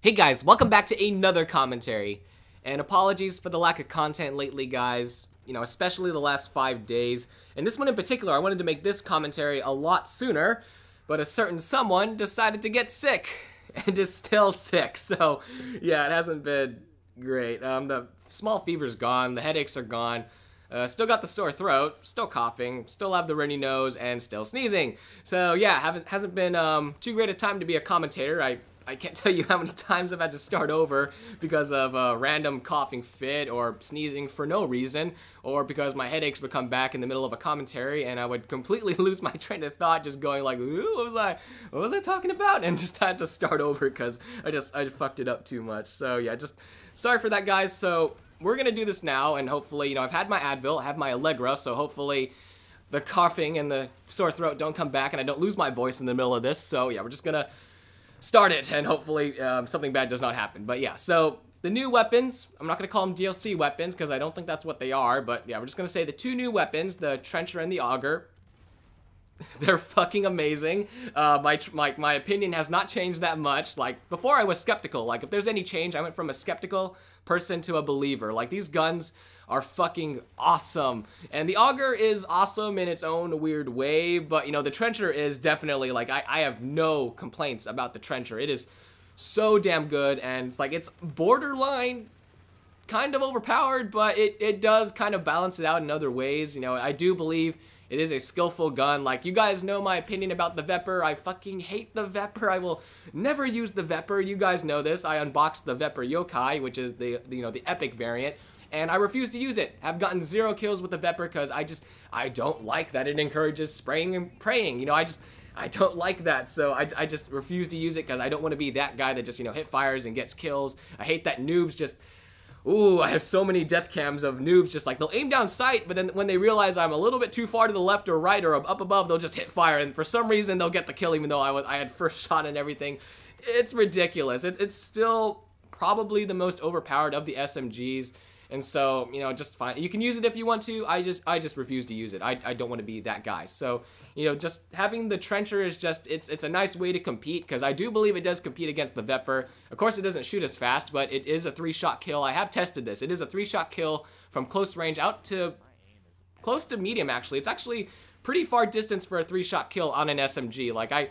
Hey guys, welcome back to another commentary. And apologies for the lack of content lately, guys. You know, especially the last 5 days. And this one in particular, I wanted to make this commentary a lot sooner, but a certain someone decided to get sick and is still sick. So, yeah, it hasn't been great. The small fever's gone, the headaches are gone. Still got the sore throat, still coughing, still have the runny nose, and still sneezing. So, yeah, hasn't been too great a time to be a commentator. I can't tell you how many times I've had to start over because of a random coughing fit or sneezing for no reason, or because my headaches would come back in the middle of a commentary and I would completely lose my train of thought, just going like, ooh, what was I talking about? And just had to start over because I fucked it up too much. So yeah, just sorry for that, guys. So we're gonna do this now, and hopefully, you know, I've had my Advil, I have my Allegra, so hopefully the coughing and the sore throat don't come back and I don't lose my voice in the middle of this. So yeah, we're just gonna start it, and hopefully something bad does not happen. But yeah, so the new weapons, I'm not going to call them DLC weapons because I don't think that's what they are, but yeah, we're just going to say the two new weapons, the Trencher and the Auger. They're fucking amazing. My opinion has not changed that much. Like, before I was skeptical. Like, if there's any change, I went from a skeptical person to a believer. Like, these guns are fucking awesome. And the Auger is awesome in its own weird way, but, you know, the Trencher is definitely, like, I have no complaints about the Trencher. It is so damn good, and it's like, it's borderline kind of overpowered, but it does kind of balance it out in other ways. You know, I do believe it is a skillful gun. Like, you guys know my opinion about the Vepr. I fucking hate the Vepr. I will never use the Vepr. You guys know this. I unboxed the Vepr Yokai, which is the epic variant, and I refuse to use it. I've gotten 0 kills with the Vepr because I don't like that it encourages spraying and praying. You know, I don't like that, so I just refuse to use it because I don't want to be that guy that just, you know, hit fires and gets kills. I hate that noobs just, ooh, I have so many death cams of noobs just like, they'll aim down sight, but then when they realize I'm a little bit too far to the left or right or up above, they'll just hit fire, and for some reason they'll get the kill even though I had first shot and everything. It's ridiculous. It's still probably the most overpowered of the SMGs. And so, you know, just fine. You can use it if you want to. I just refuse to use it. I don't want to be that guy. So, you know, just having the Trencher is just, it's a nice way to compete, because I do believe it does compete against the Vepr. Of course, it doesn't shoot as fast, but it is a 3-shot kill. I have tested this. It is a 3-shot kill from close range out to close to medium, actually. It's actually pretty far distance for a 3-shot kill on an SMG. Like,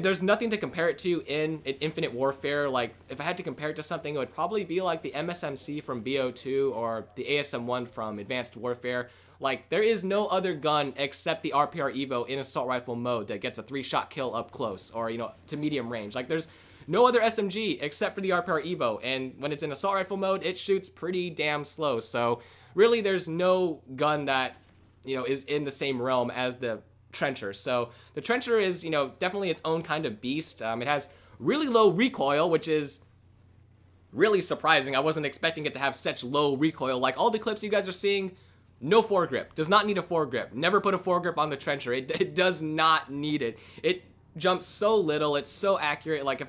there's nothing to compare it to in Infinite Warfare. Like, if I had to compare it to something, it would probably be like the MSMC from BO2 or the ASM1 from Advanced Warfare. Like, there is no other gun except the RPR Evo in assault rifle mode that gets a 3-shot kill up close or, you know, to medium range. Like, there's no other SMG except for the RPR Evo, and when it's in assault rifle mode, it shoots pretty damn slow. So, really, there's no gun that, you know, is in the same realm as the Trencher. So the Trencher is, you know, definitely its own kind of beast. It has really low recoil, which is really surprising. I wasn't expecting it to have such low recoil. Like, all the clips you guys are seeing, no foregrip. Does not need a foregrip. Never put a foregrip on the Trencher. It does not need it. It jumps so little. It's so accurate. Like,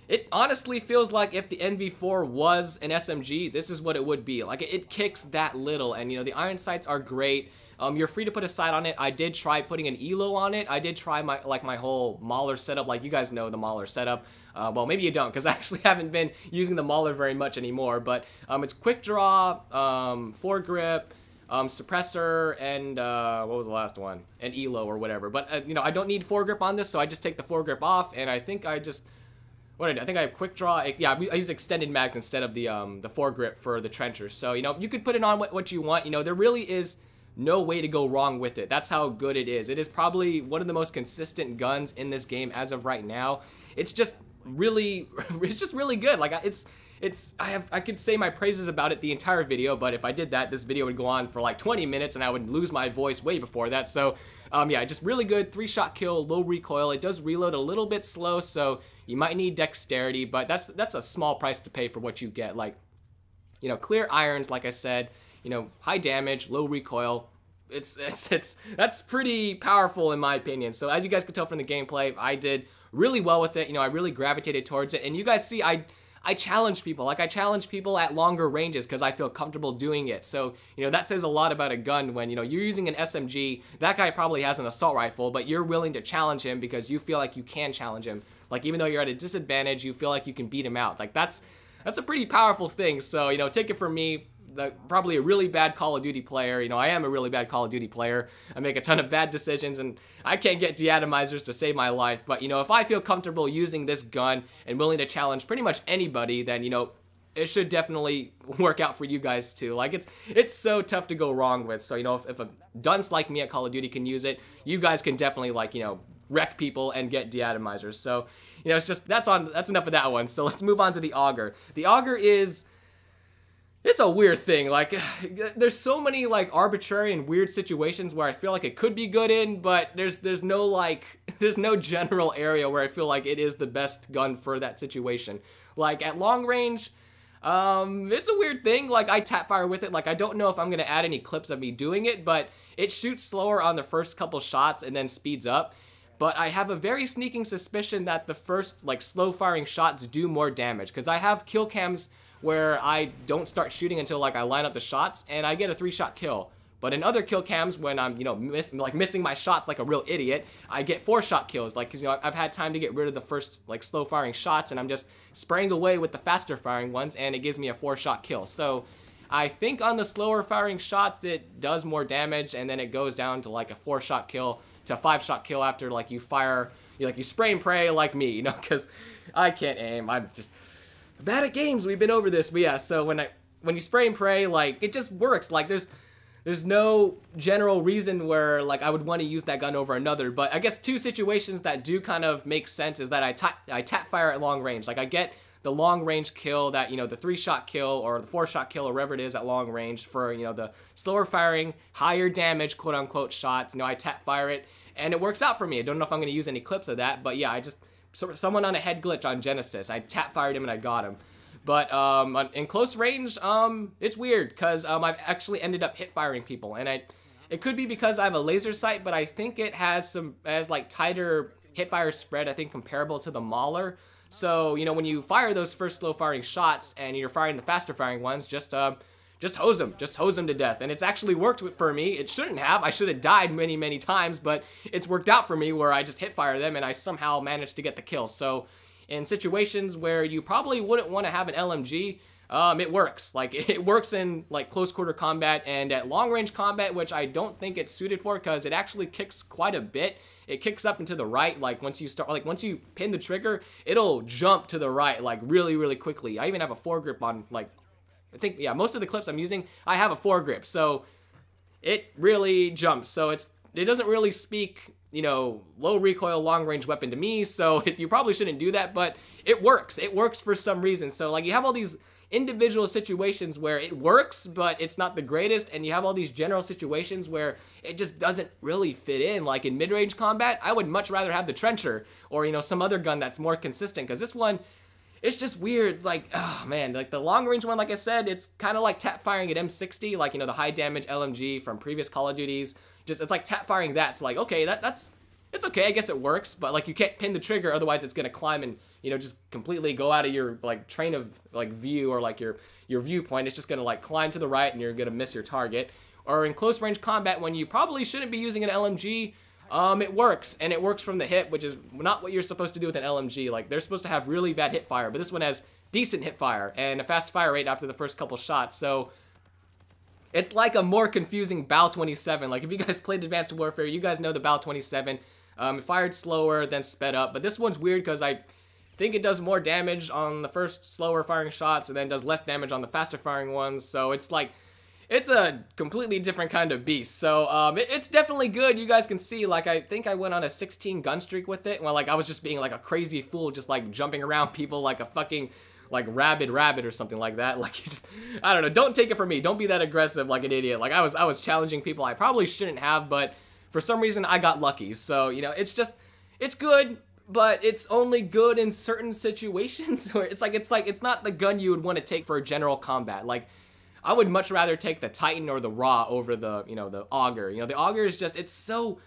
it honestly feels like if the NV4 was an SMG, this is what it would be. Like, it kicks that little, and, you know, the iron sights are great. You're free to put a sight on it. I did try putting an ELO on it. I did try my whole Mauler setup. Like, you guys know the Mauler setup. Well, maybe you don't, because I actually haven't been using the Mauler very much anymore. But it's quick draw, foregrip, suppressor, and what was the last one? An ELO or whatever. But you know, I don't need foregrip on this, so I just take the foregrip off, and I think I just, what did I do? I think I have quick draw. Yeah, I use extended mags instead of the foregrip for the Trencher. So, you know, you could put it on what you want. You know, there really is no way to go wrong with it. That's how good it is. It is probably one of the most consistent guns in this game as of right now. It's just really, it's just really good. Like, I could say my praises about it the entire video, but if I did that, this video would go on for like 20 minutes and I would lose my voice way before that. So, yeah, just really good. 3-shot kill, low recoil. It does reload a little bit slow, so you might need dexterity, but that's a small price to pay for what you get. Like, you know, clear irons, like I said, you know, high damage, low recoil. That's pretty powerful in my opinion. So as you guys can tell from the gameplay, I did really well with it. You know, I really gravitated towards it. And you guys see, I challenge people. Like, I challenge people at longer ranges because I feel comfortable doing it. So, you know, that says a lot about a gun when, you know, you're using an SMG. That guy probably has an assault rifle, but you're willing to challenge him because you feel like you can challenge him Like, even though you're at a disadvantage, you feel like you can beat him out. Like, that's a pretty powerful thing. So, you know, take it from me, probably a really bad Call of Duty player. You know, I am a really bad Call of Duty player. I make a ton of bad decisions, and I can't get deatomizers to save my life. But, you know, if I feel comfortable using this gun and willing to challenge pretty much anybody, then, you know, it should definitely work out for you guys too. Like, it's so tough to go wrong with. So, you know, if a dunce like me at Call of Duty can use it, you guys can definitely, like, you know, wreck people and get deatomizers. So, you know, it's just, that's enough of that one. So let's move on to the Auger. The Auger it's a weird thing. Like, there's so many, like, arbitrary and weird situations where I feel like it could be good in, but there's no, like, there's no general area where I feel like it is the best gun for that situation. Like, at long range, it's a weird thing. Like, I tap fire with it. Like, I don't know if I'm gonna add any clips of me doing it, but it shoots slower on the first couple shots and then speeds up. But I have a very sneaking suspicion that the first, like, slow firing shots do more damage, because I have kill cams where I don't start shooting until, like, I line up the shots and I get a 3-shot kill. But in other kill cams, when I'm, you know, missing my shots like a real idiot, I get 4-shot kills. Like, because, you know, I've had time to get rid of the first, like, slow firing shots, and I'm just spraying away with the faster firing ones, and it gives me a 4-shot kill. So I think on the slower firing shots, it does more damage, and then it goes down to, like, a 4-shot kill to a 5-shot kill after, like, you fire, you spray and pray like me, you know, because I can't aim. I'm just bad at games. We've been over this. But yeah, so when you spray and pray, like, it just works. Like, there's no general reason where, like, I would want to use that gun over another. But I guess two situations that do kind of make sense is that I tap fire at long range. Like, I get the long range kill, that, you know, the 3-shot kill or the 4-shot kill or whatever it is at long range for, you know, the slower firing, higher damage, quote unquote shots. You know, I tap fire it and it works out for me. I don't know if I'm going to use any clips of that, but yeah, someone on a head glitch on Genesis, I tap fired him and I got him. But in close range, it's weird because I've actually ended up hip firing people, and it could be because I have a laser sight, but I think it has like tighter hip fire spread, I think comparable to the Mauler. So, you know, when you fire those first slow firing shots and you're firing the faster firing ones, just hose them to death. And it's actually worked for me. It shouldn't have. I should have died many, many times, but it's worked out for me where I just hip fire them and I somehow managed to get the kill. So in situations where you probably wouldn't want to have an LMG, it works. Like, it works in, like, close quarter combat and at long range combat, which I don't think it's suited for because it actually kicks quite a bit. It kicks up and to the right. Like, once you pin the trigger, it'll jump to the right, like, really, really quickly. I even have a foregrip on, like, I think, yeah, most of the clips I'm using, I have a foregrip, so it really jumps. So it doesn't really speak, you know, low recoil, long range weapon to me, so you probably shouldn't do that, but it works. It works for some reason. So, like, you have all these individual situations where it works, but it's not the greatest, and you have all these general situations where it just doesn't really fit in. Like, in mid-range combat, I would much rather have the Trencher or, you know, some other gun that's more consistent, because this one, it's just weird. Like, oh man, like the long range one, like I said, it's kind of like tap firing at M60, like, you know, the high damage LMG from previous Call of Duties. Just, it's like tap firing that. So, like, okay, it's okay, I guess it works, but, like, you can't pin the trigger, otherwise it's gonna climb and, you know, just completely go out of your, like, train of, like, view or, like, your viewpoint. It's just gonna, like, climb to the right and you're gonna miss your target. Or in close range combat, when you probably shouldn't be using an LMG, it works, and it works from the hip, which is not what you're supposed to do with an LMG. Like, they're supposed to have really bad hip fire, but this one has decent hip fire and a fast fire rate after the first couple shots. So it's like a more confusing BAL 27. Like, if you guys played Advanced Warfare, you guys know the BAL 27. It fired slower, then sped up, but this one's weird because I think it does more damage on the first slower firing shots and then does less damage on the faster firing ones. So it's like, it's a completely different kind of beast. So it's definitely good. You guys can see, like, I think I went on a 16 gun streak with it. Well, like, I was just being like a crazy fool, just like jumping around people like a fucking, like, rabid rabbit or something like that. Like, you just, I don't know, don't take it from me. Don't be that aggressive like an idiot. Like, I was challenging people I probably shouldn't have, but for some reason I got lucky. So, you know, it's good, but it's only good in certain situations where it's not the gun you would want to take for a general combat. Like, I would much rather take the Titan or the Raw over the, you know, the Auger. You know, the Auger is just, it's so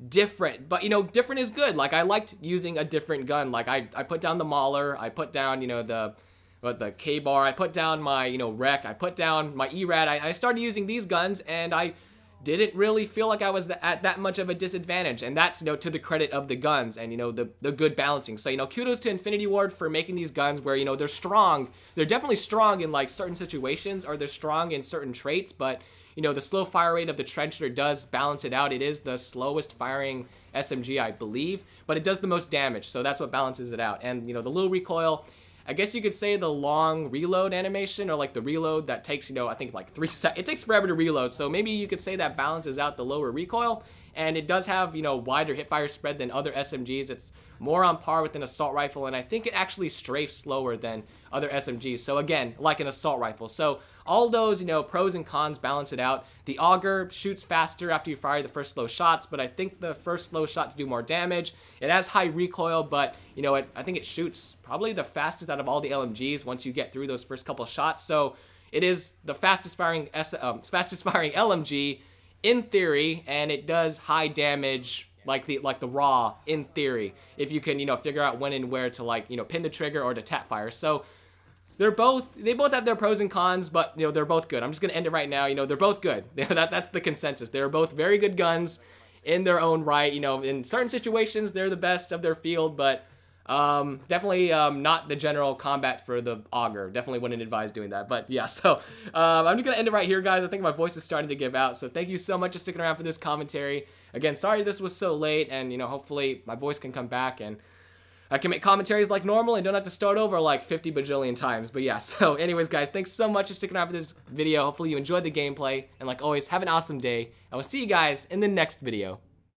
different, but, you know, different is good. Like, I liked using a different gun. Like, I put down the Mauler, I put down, you know, the K-Bar, I put down my, you know, Rec, I put down my ERAD. I started using these guns, and I didn't really feel like I was at that much of a disadvantage, and that's, you know, to the credit of the guns and, you know, the good balancing. So, you know, kudos to Infinity Ward for making these guns where, you know, they're strong. They're definitely strong in, like, certain situations, or they're strong in certain traits, but, you know, the slow fire rate of the Trencher does balance it out. It is the slowest firing SMG, I believe, but it does the most damage, so that's what balances it out. And, you know, the low recoil, I guess you could say the long reload animation, or like the reload that takes, you know, I think like 3 seconds. It takes forever to reload, so maybe you could say that balances out the lower recoil. And it does have, you know, wider hipfire spread than other SMGs. It's more on par with an assault rifle, and I think it actually strafes slower than other SMGs. So again, like an assault rifle. So all those, you know, pros and cons balance it out. The Auger shoots faster after you fire the first slow shots, but I think the first slow shots do more damage. It has high recoil, but, you know, I think it shoots probably the fastest out of all the LMGs once you get through those first couple shots. So it is the fastest firing LMG in theory, and it does high damage like the raw in theory, if you can, you know, figure out when and where to, like, you know, pin the trigger or to tap fire. So they both have their pros and cons, but, you know, they're both good. I'm just gonna end it right now. You know, they're both good. That's the consensus. They're both very good guns in their own right. You know, in certain situations they're the best of their field, but definitely not the general combat for the Auger. Definitely wouldn't advise doing that. But yeah, so I'm just gonna end it right here, guys. I think my voice is starting to give out, so thank you so much for sticking around for this commentary. Again, sorry this was so late, and, you know, hopefully my voice can come back and I can make commentaries like normal and don't have to start over like 50 bajillion times. But yeah, so anyways, guys, thanks so much for sticking around for this video. Hopefully you enjoyed the gameplay, and like always, have an awesome day. I will see you guys in the next video.